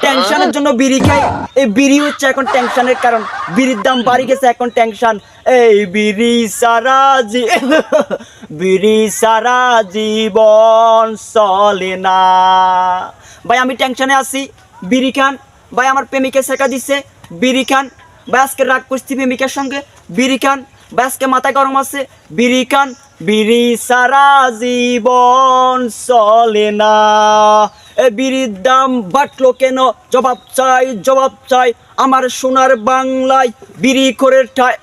টেনশনের জন্য বিড়ি খাই। এই বিড়ি হচ্ছে এখন টেনশনের কারণ। বিড়ির দাম বাড়ি গেছে, এখন টেনশন। এই বিড়ি সারা জীবন চলে না। ভাই আমি টেনশনে আছি, বিড়ি খান। ভাই আমার প্রেমিকা শেখা দিচ্ছে, বিড়ি খান। ভাই আজকে রাগ করছি প্রেমিকার সঙ্গে, বিড়ি খান। ভাই আজকে মাথা গরম আছে, বিড়ি খান। বিড়ি সারা জীবন চলে না। এ বিড়ির দাম বাটলো কেন? জবাব চাই, জবাব চাই। আমার সোনার বাংলায় বিড়ি খোরের ঠাই,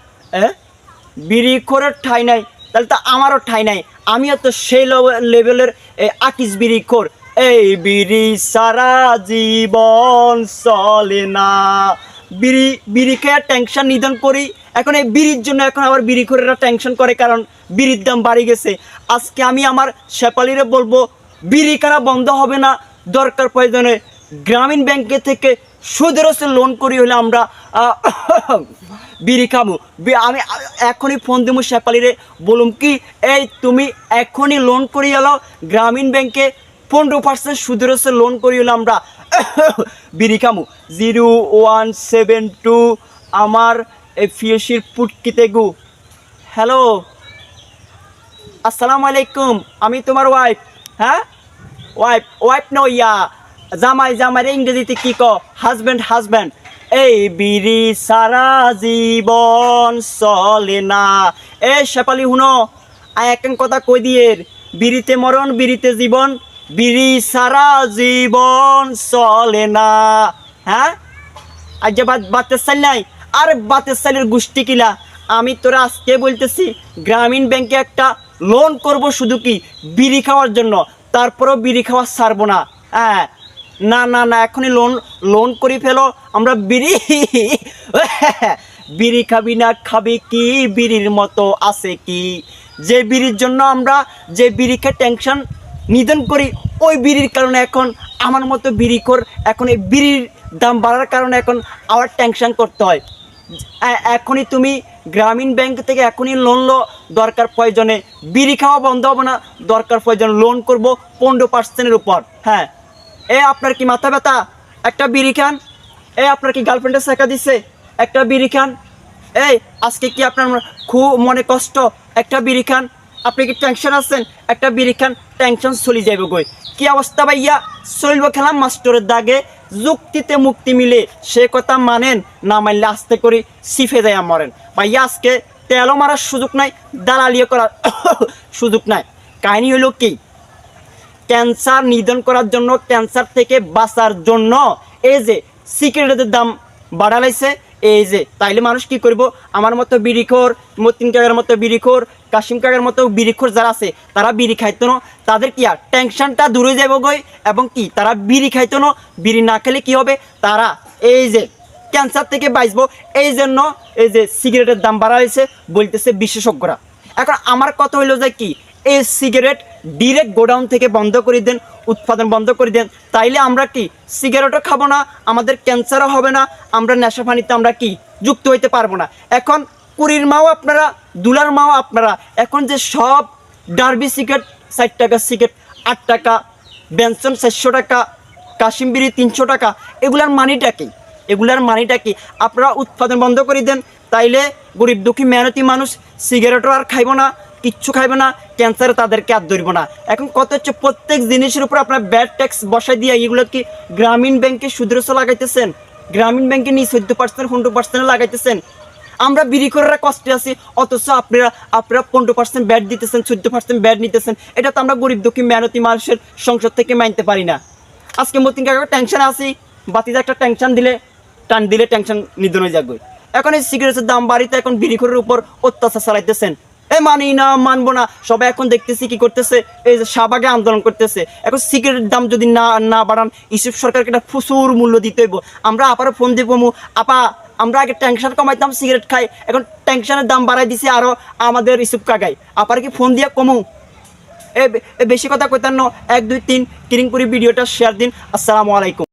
বিড়ি খোরের ঠাই নাই, তাহলে তো আমারও ঠাই নাই। আমিও তো সেই লেভেলের আকিস বিড়ি খোর। এই বিড়ি সারা জীবন চলে না। বিড়ি খেয়ে টেনশন নিধন করি। এখন এই বিড়ির জন্য এখন আবার বিড়ি খোরেরা টেনশন করে, কারণ বিড়ির দাম বাড়ি গেছে। আজকে আমি আমার শেফালিরে বলবো, বিড়ি খাওয়া বন্ধ হবে না। দরকার প্রয়োজনে গ্রামীণ ব্যাংকে থেকে সুদের লোন করি হলে আমরা বিড়ি খাবো। আমি এখনই ফোন দেবো শেফালিরে, বলুম কি এই তুমি এখনই লোন করি এলো গ্রামীণ ব্যাংকে 15% সুদের লোন করি হলে আমরা বিড়ি খামু। 0172 আমার এই ফিয়েসির পুটকিতে গু। হ্যালো, আসসালামু আলাইকুম, আমি তোমার ওয়াইফ। হ্যাঁ, ওয়াইফ ন ইয়া জামাই। জামাইরে ইংরেজিতে কি ক? Husband, husband. এই বিড়ি সারা জীবন চলে না। এ শেফালি হুনো, একখান কথা কই দিয়ে, বিড়িতে মরণ, বিড়িতে জীবন। বিড়ি সারা জীবন চলে না। হ্যাঁ, আজ যে বাতের চাল নাই, আর বাতের চালের গোষ্ঠী কিলা। আমি তোরা আজকে বলতেছি, গ্রামীণ ব্যাংকে একটা লোন করব শুধু কি বিড়ি খাওয়ার জন্য, তারপরেও বিড়ি খাওয়া ছাড়বো না। হ্যাঁ, না না না, এখনই লোন করে ফেলো। আমরা বিড়ি খাবি না, খাবি কি? বিড়ির মতো আছে কি? যে বিড়ির জন্য আমরা যে বিড়ি খেয়ে টেনশন নিধন করি, ওই বিড়ির কারণে এখন আমার মতো বিড়িখোর এখন এই বিড়ির দাম বাড়ার কারণে এখন আবার টেনশন করতে হয়। এখনই তুমি গ্রামীণ ব্যাংক থেকে এখনই লোন লো। দরকার প্রয়োজনে বিড়ি খাওয়া বন্ধ হবে না, দরকার প্রয়োজনে লোন করব 15%-এর উপর। হ্যাঁ, আপনার কি মাথা ব্যথা? একটা বিড়ি খান। আপনার কি গার্লফ্রেন্ডের শেখা দিচ্ছে? একটা বিড়ি খান। আজকে কি আপনার খুব মনে কষ্ট? একটা বিড়ি খান। আপনি কি টেনশন আছেন? একটা বিড়ি খান, টেনশন চলে যাইব গই। কি অবস্থা ভাইয়া? চলব খেলাম মাস্টরের দাগে, যুক্তিতে মুক্তি মিলে। সে কথা মানেন না, মানলে আস্তে করে সিফে যায় মরেন। ভাইয়া আজকে তেলও মারার সুযোগ নাই, দালালিও করার সুযোগ নাই। কাহিনী হলো কি, ক্যান্সার নিধন করার জন্য, ক্যান্সার থেকে বাঁচার জন্য এই যে সিগারেটের দাম বাড়ালাইছে। এই যে তাইলে মানুষ কি করব? আমার মতো বিড়িখোর, মতিন কাকার মতো বিড়িখোর, কাশিম কাকার মতো বিড়িখোর যারা আছে, তারা বিড়ি খাইতো না। তাদের কি আর টেনশনটা দূরে যাব গই, এবং কি তারা বিড়ি খাইতো না। বিড়ি না খেলে কি হবে? তারা এই যে ক্যান্সার থেকে বাঁচবো। এই জন্য এই যে সিগারেটের দাম বাড়াইছে বলতেছে বিশেষজ্ঞরা। এখন আমার কথা হইলো যে কি, এই সিগারেট ডিরেক্ট গোডাউন থেকে বন্ধ করে দেন, উৎপাদন বন্ধ করে দেন। তাইলে আমরা কি সিগারেটও খাবো না, আমাদের ক্যান্সারও হবে না, আমরা নেশা পানিতে আমরা কি যুক্ত হইতে পারবো না। এখন কুড়ির মাও আপনারা, দুলার মাও আপনারা। এখন যে সব ডার্বি সিগারেট 60 টাকা সিগারেট, 8 টাকা, বেনসন 400 টাকা, কাশিম বিড়ি 300 টাকা, এগুলার মানিটা কি? এগুলার মানিটা কি? আপনারা উৎপাদন বন্ধ করে দেন, তাইলে গরিব দুঃখী মেহনতি মানুষ সিগারেটও আর খাইব না, কিচ্ছু খাইবে না, ক্যান্সারে তাদেরকে আর ধরবো না। এখন কত হচ্ছে, প্রত্যেক জিনিসের উপর আপনার ব্যাড ট্যাক্স বসাই দিয়ে এগুলো কি গ্রামীণ ব্যাংকে সুদের লাগাইতেছেন? গ্রামীণ ব্যাংকে নিয়ে 14%, 15% লাগাইতেছেন। আমরা বিড়িখোরেরা কষ্টে আছি, অথচ আপনারা 15% ব্যাট দিতেছেন, 14% ব্যাট নিতেছেন। এটা তো আমরা গরিব দুঃখী মেহনতি মানুষের সংসদ থেকে মানতে পারি না। আজকে মতিন কাকা টেনশন আছি, বাতিতে একটা টেনশন দিলে টেনশন নিধন হয়ে যাবে। এখন এই সিগারেটের দাম বাড়িতে এখন বিড়িখোরের উপর অত্যাচার চালাইতেছেন। মানি না, মানবো না। সবাই এখন দেখতেছি কি করতেছে, এই যে শাহবাগে আন্দোলন করতেছে। এখন সিগারেটের দাম যদি না বাড়ান, ইউসুফ সরকারকে একটা প্রচুর মূল্য দিতে হইব। আমরা আপারও ফোন দিব, আপা আমরা আগে টেনশন কমাইতাম, সিগারেট খাই, এখন টেনশনের দাম বাড়াই দিছে আরও আমাদের ইউসুফ কাকাই। আপার কি ফোন দিয়ে কমু? বেশি কথা কইতাম না। 1 2 3 কিরিং করে ভিডিওটা শেয়ার দিন। আসসালামু আলাইকুম।